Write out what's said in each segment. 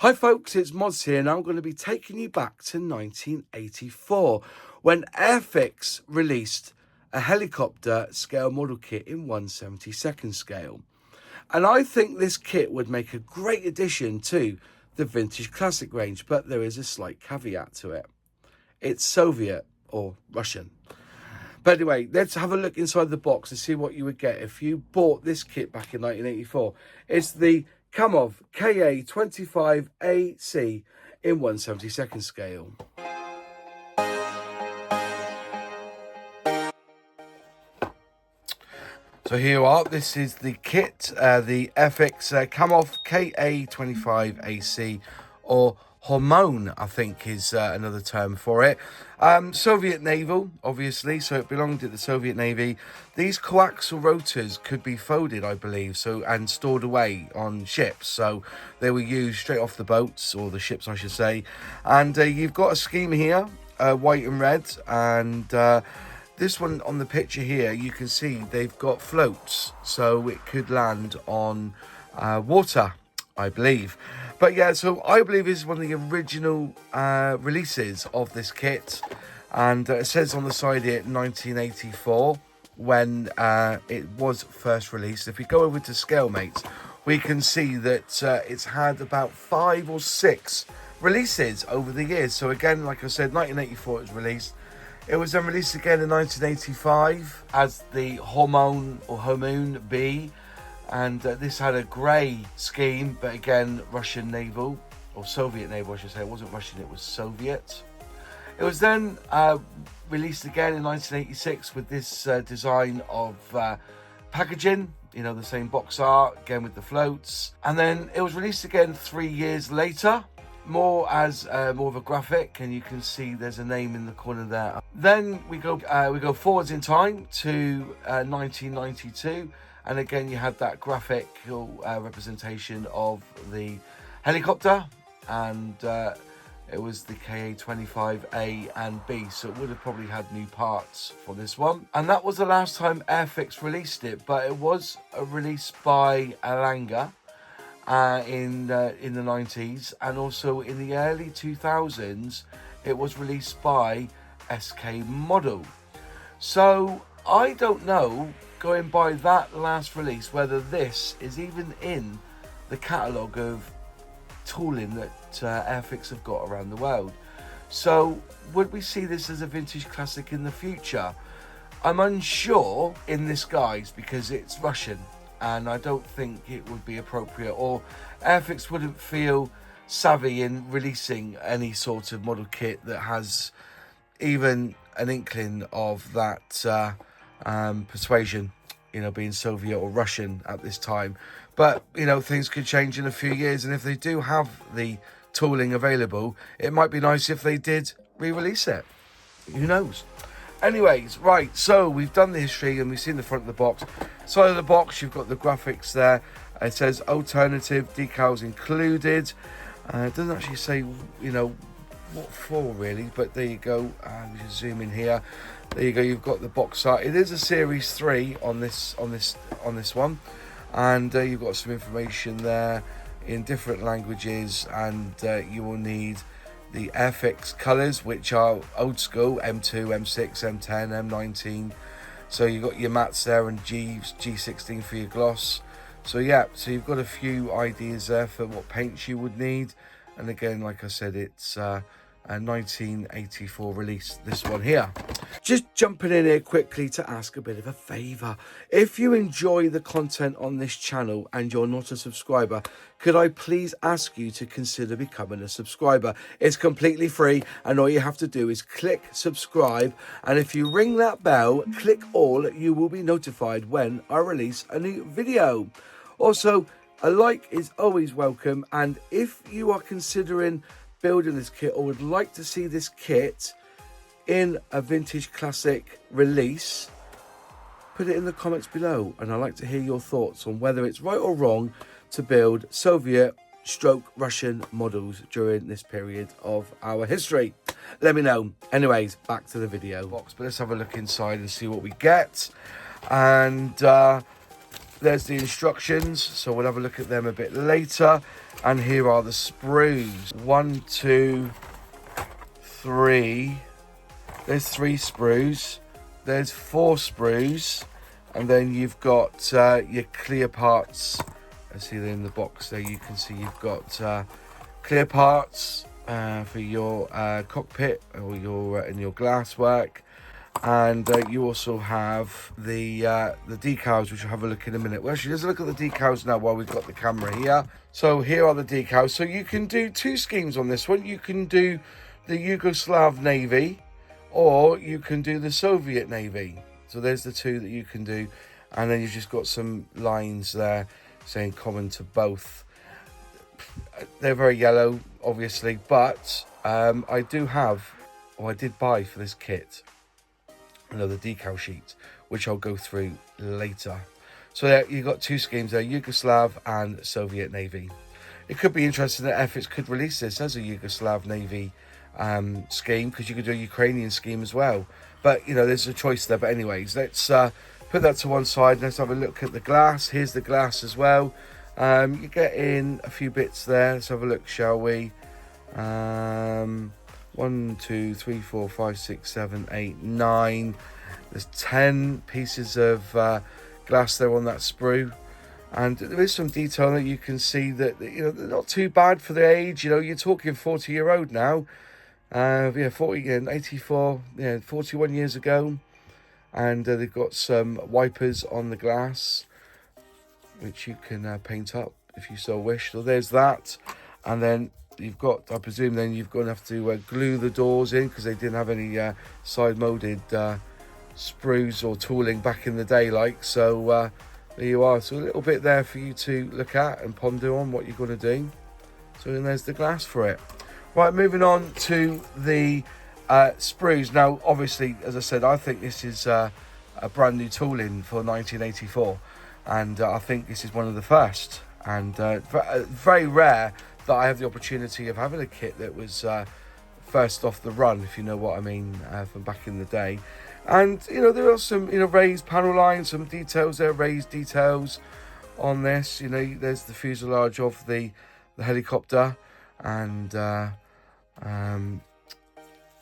Hi folks, it's Moz here, and I'm going to be taking you back to 1984 when Airfix released a helicopter scale model kit in 1/72 scale. And I think this kit would make a great addition to the Vintage Classic range, but there is a slight caveat to it. It's Soviet or Russian. But anyway, let's have a look inside the box and see what you would get if you bought this kit back in 1984. It's the Kamov Ka-25 AC in 1/72 scale. So here you are. This is the kit, the Airfix Kamov Ka-25 AC, or Hormone, I think is another term for it. Soviet naval, obviously, so it belonged to the Soviet Navy. These coaxial rotors could be folded, I believe, and stored away on ships. So they were used straight off the boats, or the ships, I should say. And you've got a scheme here, white and red, and this one on the picture here, you can see they've got floats, so it could land on water, I believe. But yeah, so I believe this is one of the original releases of this kit. And it says on the side here, 1984, when it was first released. If we go over to Scalemates, we can see that it's had about 5 or 6 releases over the years. So again, like I said, 1984 it was released. It was then released again in 1985 as the Hormone or Hormone B. And this had a grey scheme, but again, Russian naval, or Soviet naval, I should say. It wasn't Russian, it was Soviet. It was then released again in 1986 with this design of packaging, you know, the same box art, again with the floats. And then it was released again 3 years later, more as more of a graphic, and you can see there's a name in the corner there. Then we go forwards in time to 1992. And again, you had that graphical representation of the helicopter, and it was the Ka-25A and B, so it would have probably had new parts for this one. And that was the last time Airfix released it, but it was released by Alanga in the 90s, and also in the early 2000s, it was released by SK Model. So I don't know, going by that last release, whether this is even in the catalogue of tooling that Airfix have got around the world. So would we see this as a vintage classic in the future? I'm unsure in this guise because it's Russian, and I don't think it would be appropriate, or Airfix wouldn't feel savvy in releasing any sort of model kit that has even an inkling of that persuasion, you know, being Soviet or Russian at this time. But, you know, things could change in a few years, and if they do have the tooling available, it might be nice if they did re-release it. Who knows? Anyways, right, so we've done the history and we've seen the front of the box. Side of the box, you've got the graphics there. It says alternative decals included. It doesn't actually say, you know, what for really, but there you go. We just zoom in here. There you go. You've got the box art. It is a Series 3 on this one, and you've got some information there in different languages, and you will need the Airfix colours, which are old school: M2, M6, M10, M19. So you've got your mattes there and G16 for your gloss. So yeah, so you've got a few ideas there for what paints you would need. And again, like I said, it's a 1984 release, this one here. Just jumping in here quickly to ask a bit of a favour. If you enjoy the content on this channel and you're not a subscriber, could I please ask you to consider becoming a subscriber? It's completely free, and all you have to do is click subscribe, and if you ring that bell, click all, you will be notified when I release a new video. Also, a like is always welcome, and if you are considering building this kit or would like to see this kit in a vintage classic release, put it in the comments below, and I'd like to hear your thoughts on whether it's right or wrong to build Soviet / Russian models during this period of our history. Let me know. Anyways, back to the video box, but let's have a look inside and see what we get. And there's the instructions, so we'll have a look at them a bit later. And here are the sprues. 1, 2, 3. There's 3 sprues. There's 4 sprues. And then you've got your clear parts. I see they're in the box there. You can see you've got clear parts for your cockpit or your glass work. And you also have the decals, which we'll have a look in a minute. Well, actually, let's look at the decals now while we've got the camera here. So here are the decals. So you can do 2 schemes on this one. You can do the Yugoslav Navy, or you can do the Soviet Navy. So there's the 2 that you can do. And then you've just got some lines there saying common to both. They're very yellow, obviously, but I did buy for this kit another decal sheet, which I'll go through later. So there, you've got 2 schemes there, Yugoslav and Soviet Navy. It could be interesting that Airfix could release this as a Yugoslav Navy scheme, because you could do a Ukrainian scheme as well. But, you know, there's a choice there. But anyways, let's put that to one side. Let's have a look at the glass. Here's the glass as well. You get in a few bits there. Let's have a look, shall we? 1, 2, 3, 4, 5, 6, 7, 8, 9. There's 10 pieces of glass there on that sprue. And there is some detail that you can see that, you know, they're not too bad for the age. You know, you're talking 40-year-old now. 84, 41 years ago. And they've got some wipers on the glass, which you can paint up if you so wish. So there's that. And then you've got, I presume then you're going to have to glue the doors in, because they didn't have any side-molded sprues or tooling back in the day, like. So there you are. So a little bit there for you to look at and ponder on what you're going to do. So then there's the glass for it. Right, moving on to the sprues. Now, obviously, as I said, I think this is a brand new tooling for 1984. And I think this is one of the first. And very rare that I have the opportunity of having a kit that was first off the run, if you know what I mean, from back in the day. And, you know, there are some, you know, raised panel lines, some details there, raised details on this. You know, there's the fuselage of the helicopter, and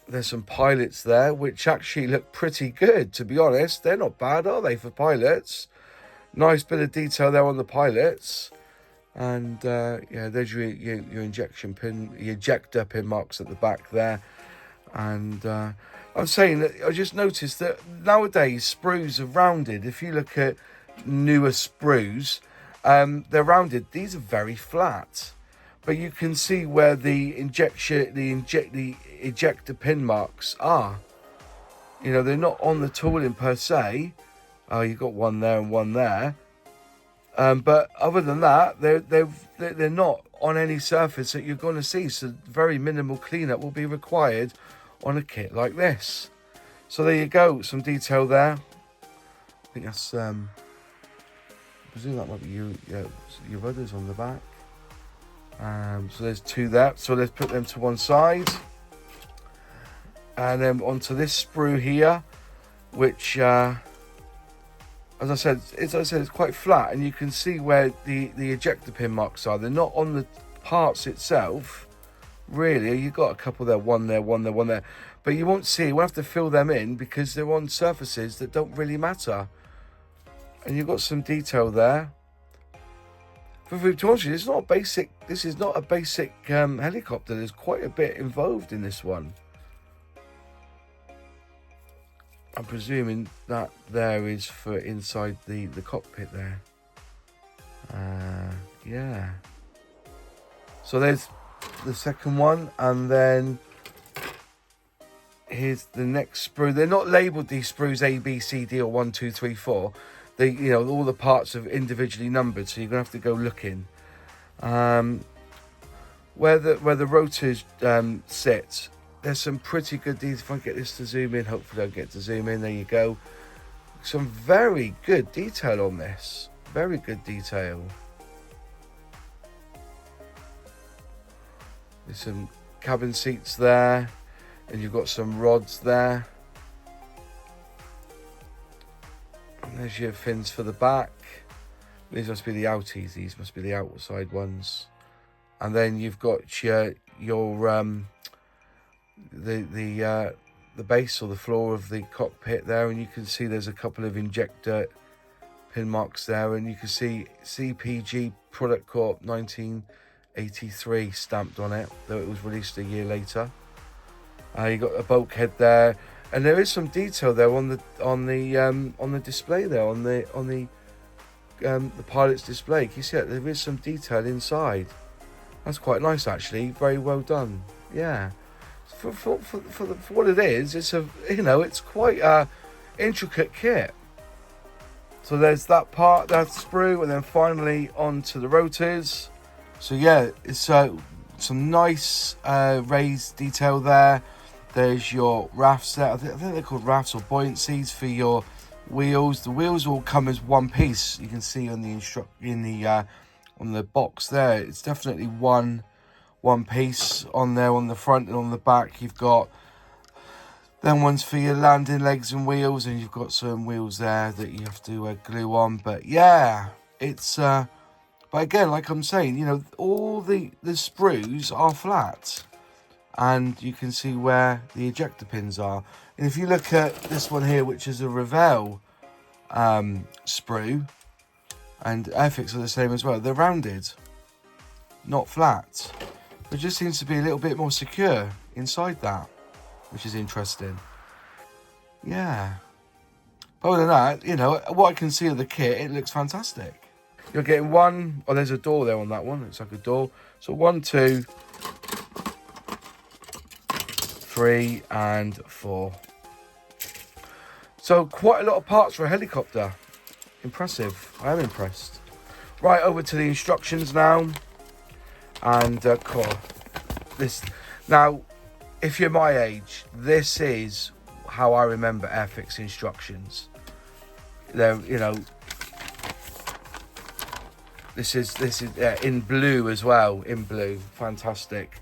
there's some pilots there, which actually look pretty good, to be honest. They're not bad, are they, for pilots? Nice bit of detail there on the pilots. And yeah, there's your injection pin, your ejector pin marks at the back there. And I'm saying that I just noticed that nowadays sprues are rounded. If you look at newer sprues, they're rounded. These are very flat, but you can see where the ejector pin marks are. You know, they're not on the tooling per se. Oh, you've got one there and one there. But other than that, they're not on any surface that you're going to see. So very minimal cleanup will be required on a kit like this. So there you go, some detail there. I think that's I presume that might be your rudders on the back. So there's 2 there. So let's put them to one side, and then onto this sprue here, which as I said, it's quite flat, and you can see where the ejector pin marks are. They're not on the parts itself, really. You've got a couple there, one there, one there, one there. But you won't see, we'll have to fill them in because they're on surfaces that don't really matter. And you've got some detail there. For Topchest, it's not basic. This is not a basic helicopter. There's quite a bit involved in this one. I'm presuming that there is for inside the cockpit there. Yeah. So there's the second one, and then here's the next sprue. They're not labelled, these sprues, A, B, C, D, or 1, 2, 3, 4. They, you know, all the parts are individually numbered, so you're gonna have to go looking. Where the rotors sit, there's some pretty good details. If I get this to zoom in, hopefully I'll get to zoom in. There you go. Some very good detail on this. Very good detail. There's some cabin seats there, and you've got some rods there. And there's your fins for the back. These must be the outies. These must be the outside ones. and then you've got your the base or the floor of the cockpit there, and you can see there's a couple of injector pin marks there, and you can see CPG Product Corp 1983 stamped on it, though it was released a year later. You got a bulkhead there, and there is some detail there on the display there, on the pilot's display. Can you see that? There is some detail inside. That's quite nice, actually. Very well done. Yeah. For what it is, it's it's quite a intricate kit. So there's that part, that's sprue, and then finally onto the rotors. So yeah, it's some nice raised detail there. There's your rafts there. I think they're called rafts or buoyancies for your wheels. The wheels all come as one piece. You can see on the on the box there. It's definitely one piece on there on the front and on the back. You've got then ones for your landing legs and wheels, and you've got some wheels there that you have to glue on. But yeah, it's but again, like I'm saying, all the sprues are flat, and you can see where the ejector pins are. And if you look at this one here, which is a Revell sprue, and Airfix are the same as well, they're rounded, not flat. It just seems to be a little bit more secure inside that, which is interesting. Yeah. But other than that, what I can see of the kit, it looks fantastic. You're getting one, there's a door there on that one. It's like a door. So 1, 2, 3, and 4. So quite a lot of parts for a helicopter. Impressive. I am impressed. Right, over to the instructions now. And this now, if you're my age, this is how I remember Airfix instructions. They're, this is in blue as well, in blue. Fantastic.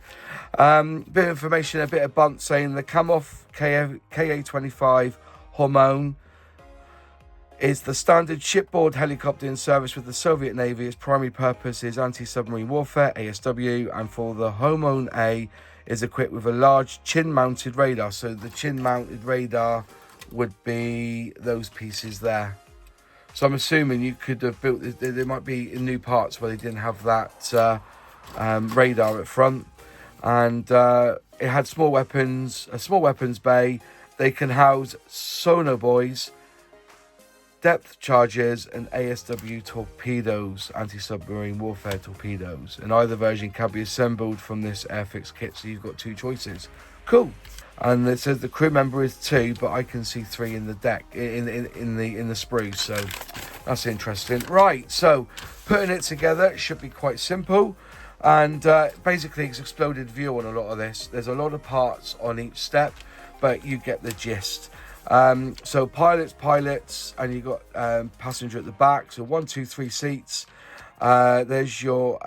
Bit of information, a bit of bunt saying the Kamov Ka-25 Hormone is the standard shipboard helicopter in service with the Soviet Navy. Its primary purpose is anti-submarine warfare, ASW, and for the Hormone A is equipped with a large chin-mounted radar. So the chin-mounted radar would be those pieces there. So I'm assuming you could have built, there might be new parts where they didn't have that radar at front. And it had small weapons, a small weapons bay. They can house sonar buoys, depth charges, and ASW torpedoes, anti-submarine warfare torpedoes. And either version can be assembled from this Airfix kit, so you've got 2 choices. Cool. And it says the crew member is 2, but I can see 3 in the deck, in the sprue, so that's interesting. Right, so putting it together should be quite simple. And basically it's exploded view on a lot of this. There's a lot of parts on each step, but you get the gist. So pilots, and you've got passenger at the back. So 1, 2, 3 seats. There's your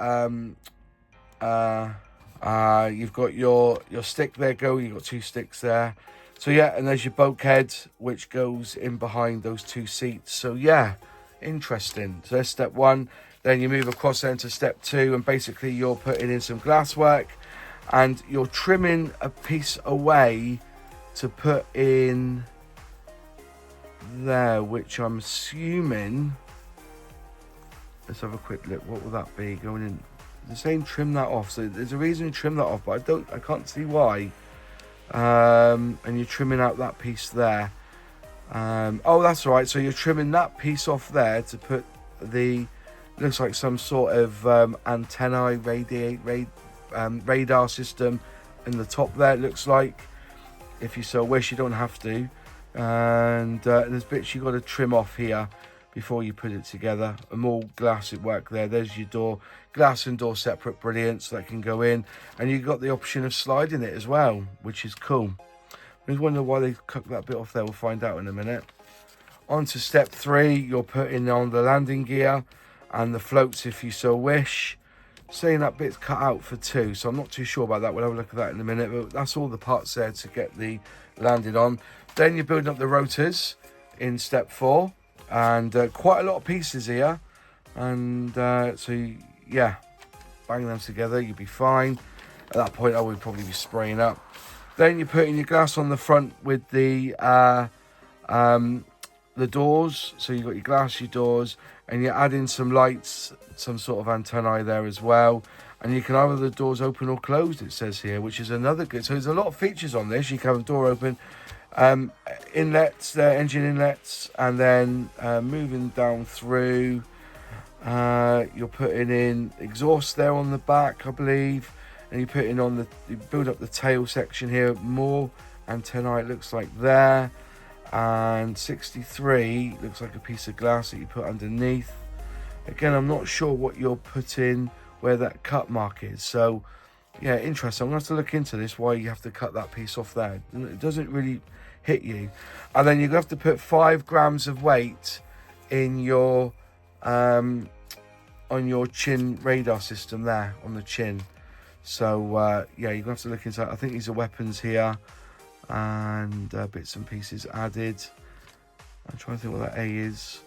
you've got your stick there going. You've got 2 sticks there. So yeah, and there's your bulkhead, which goes in behind those 2 seats. So yeah, interesting. So there's step 1. Then you move across then to step 2, and basically you're putting in some glass work, and you're trimming a piece away to put in there, which I'm assuming, let's have a quick look, what will that be going in? They're saying trim that off, so there's a reason to trim that off, but I can't see why. And you're trimming out that piece there. Oh, that's right, so you're trimming that piece off there to put the, looks like some sort of antennae radar system in the top there, it looks like. If you so wish, you don't have to. And there's bits you got to trim off here before you put it together. And more glass at work there. There's your door. Glass and door separate, brilliant, so that can go in. And you've got the option of sliding it as well, which is cool. I just wonder why they cut that bit off there. We'll find out in a minute. On to step 3, you're putting on the landing gear and the floats if you so wish. Saying that bit's cut out for 2, so I'm not too sure about that. We'll have a look at that in a minute, but that's all the parts there to get the landing on. Then you're building up the rotors in step 4, and quite a lot of pieces here. And so yeah, bang them together, you'll be fine. At that point, I would probably be spraying up. Then you're putting your glass on the front with the doors. So you've got your glass, your doors, and you're adding some lights, some sort of antennae there as well. And you can either the doors open or closed, it says here, which is another good. So there's a lot of features on this. You can have a door open, inlets there, engine inlets, and then moving down through, you're putting in exhaust there on the back, I believe. And you put in on the, you build up the tail section here, more antennae it looks like there. And 63 looks like a piece of glass that you put underneath. Again, I'm not sure what you're putting, where that cut mark is. So yeah, interesting. I'm gonna have to look into this, why you have to cut that piece off there. It doesn't really hit you. And then you're gonna have to put 5 grams of weight in your on your chin radar system there, on the chin. So yeah, you're gonna have to look into that. I think these are weapons here, and bits and pieces added. I'm trying to think what that A is.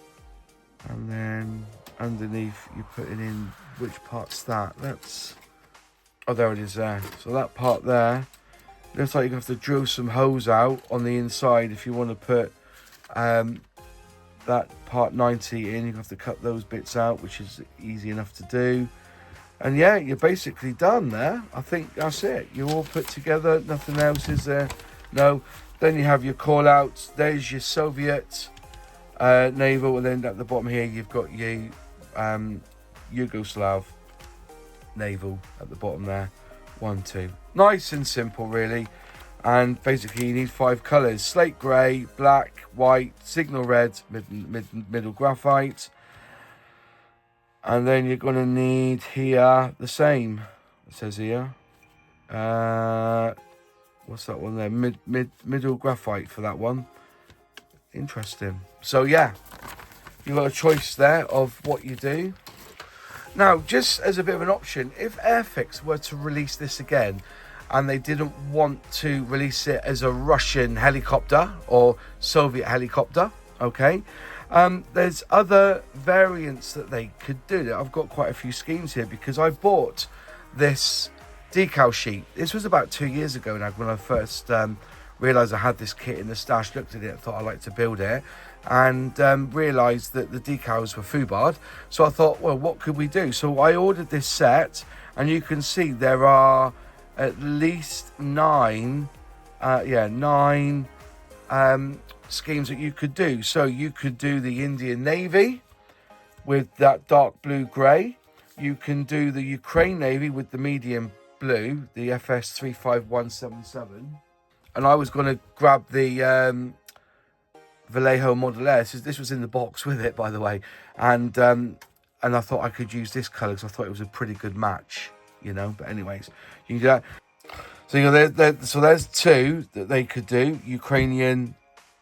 And then underneath you're putting in, which part's that? That's, oh, there it is there. So that part there looks like you're gonna have to drill some holes out on the inside if you want to put that part 90 in. You're gonna have to cut those bits out, which is easy enough to do. And yeah, you're basically done there. I think that's it. You're all put together. Nothing else is there. No. Then you have your call outs. There's your Soviet naval, and then at the bottom here you've got your Yugoslav naval at the bottom there. 1, 2. Nice and simple, really. And basically you need 5 colours: slate grey, black, white, signal red, middle graphite. And then you're going to need here the same. It says here. What's that one there? Middle graphite for that one. Interesting. So yeah, you've got a choice there of what you do. Now, just as a bit of an option, if Airfix were to release this again, and they didn't want to release it as a Russian helicopter or Soviet helicopter, okay, there's other variants that they could do. I've got quite a few schemes here because I bought this decal sheet. This was about 2 years ago now, when I first realised I had this kit in the stash, looked at it, thought I'd like to build it, and realised that the decals were foobarred. So I thought, well, what could we do? So I ordered this set, and you can see there are at least 9 schemes that you could do. So you could do the Indian Navy with that dark blue grey. You can do the Ukraine Navy with the medium blue, the FS 35177. And I was going to grab the Vallejo Model S. This was in the box with it, by the way. And I thought I could use this colour because I thought it was a pretty good match, you know. But anyways, you can do that. So you know, so there's 2 that they could do: Ukrainian,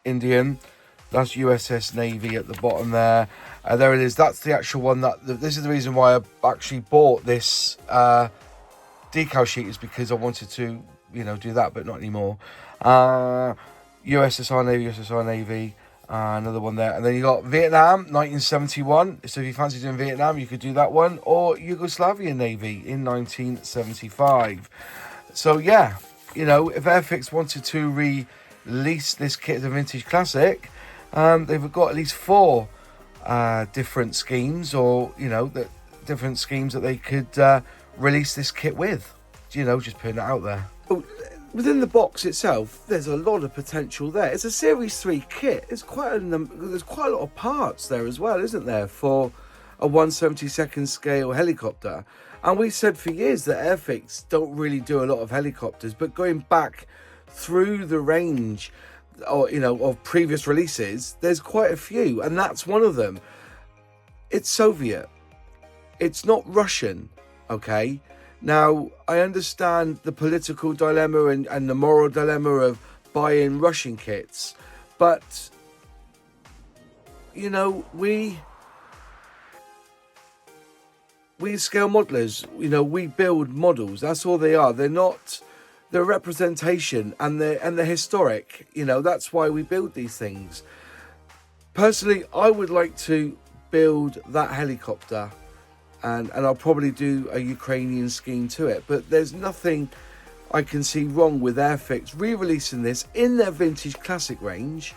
Indian. That's USS Navy at the bottom there. There it is. That's the actual one. This is the reason why I actually bought this decal sheet, is because I wanted to, you know, do that, but not anymore. USSR Navy, USSR Navy. Another one there. And then you got Vietnam, 1971. So if you fancy doing Vietnam, you could do that one. Or Yugoslavian Navy in 1975. So yeah, you know, if Airfix wanted to release this kit as a vintage classic, they've got at least 4 different schemes, or, you know, different schemes that they could release this kit with. You know, just putting it out there. Within the box itself, there's a lot of potential there. It's a Series 3 kit. There's quite a lot of parts there as well, isn't there, for a 1/72nd scale helicopter. And we said for years that Airfix don't really do a lot of helicopters, but going back through the range, or, you know, of previous releases, there's quite a few, and that's one of them. It's Soviet. It's not Russian, okay? Now, I understand the political dilemma and the moral dilemma of buying Russian kits, but, you know, we scale modelers, you know, we build models. That's all they are. They're not, they're representation, and they're historic. You know, that's why we build these things. Personally, I would like to build that helicopter and I'll probably do a Ukrainian scheme to it. But there's nothing I can see wrong with Airfix re-releasing this in their vintage classic range,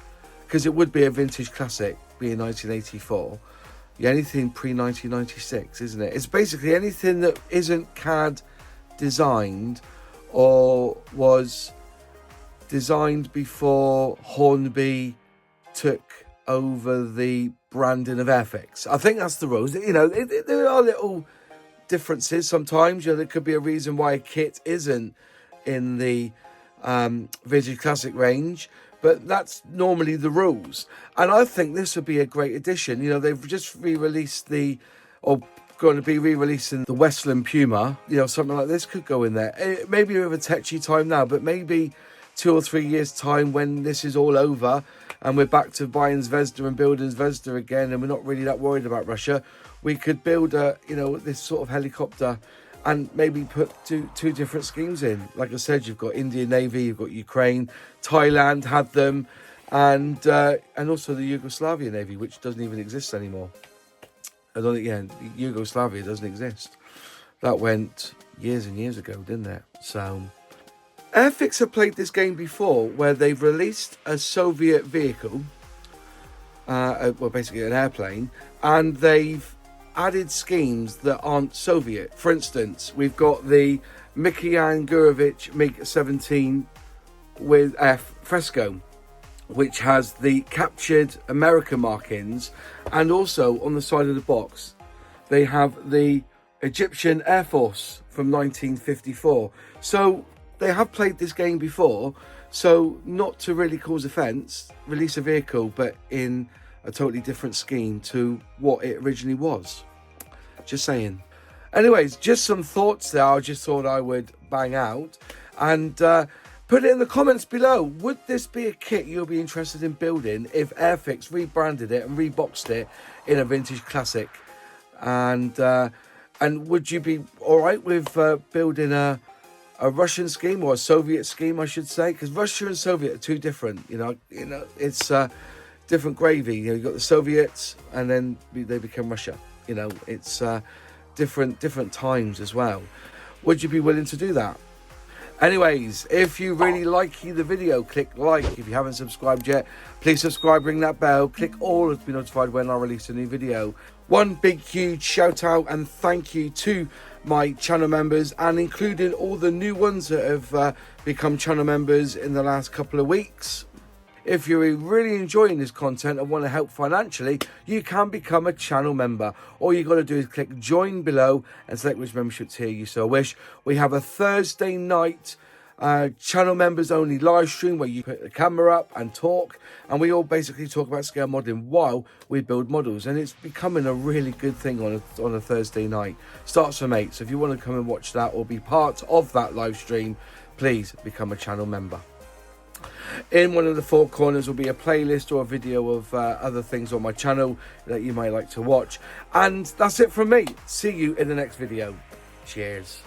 because it would be a vintage classic, being 1984. Yeah, anything pre-1996, isn't it? It's basically anything that isn't CAD designed or was designed before Hornby took over the branding of Airfix. I think that's the rules. You know, there are little differences sometimes. You know, there could be a reason why a kit isn't in the vintage classic range, but that's normally the rules. And I think this would be a great addition. You know, they've just re-released or going to be re-releasing the Westland Puma. You know, something like this could go in there. Maybe with a tetchy time now, but maybe 2 or 3 years time, when this is all over and we're back to buying Zvezda and building Zvezda again, and we're not really that worried about Russia, we could build this sort of helicopter and maybe put two different schemes in. Like I said, you've got Indian Navy, you've got Ukraine, Thailand had them, and also the Yugoslavia Navy, which doesn't even exist anymore. I don't think, Yugoslavia doesn't exist. That went years and years ago, didn't it? So Airfix have played this game before, where they've released a Soviet vehicle, basically an airplane, and they've added schemes that aren't Soviet. For instance, we've got the Mikhail Gurevich MiG-17 with fresco, which has the captured American markings, and also on the side of the box they have the Egyptian Air Force from 1954. So they have played this game before, so not to really cause offence, release a vehicle but in a totally different scheme to what it originally was. Just saying. Anyways, just some thoughts there I just thought I would bang out, and put it in the comments below. Would this be a kit you'll be interested in building if Airfix rebranded it and reboxed it in a vintage classic? And would you be all right with building a Russian scheme, or a Soviet scheme, I should say? Because Russia and Soviet are two different. You know, it's different gravy. You know, you've got the Soviets, and then they become Russia. You know, it's different times as well. Would you be willing to do that? Anyways, if you really like the video, click like. If you haven't subscribed yet, please subscribe, ring that bell, click all to be notified when I release a new video. One big huge shout out and thank you to my channel members, and including all the new ones that have become channel members in the last couple of weeks. If you're really enjoying this content and want to help financially, you can become a channel member. All you got to do is click join below and select which membership tier you so wish. We have a Thursday night channel members only live stream where you put the camera up and talk, and we all basically talk about scale modeling while we build models, and it's becoming a really good thing on a Thursday night. Starts from 8, so if you want to come and watch that or be part of that live stream, please become a channel member. In one of the 4 corners will be a playlist or a video of other things on my channel that you might like to watch. And that's it from me. See you in the next video. Cheers.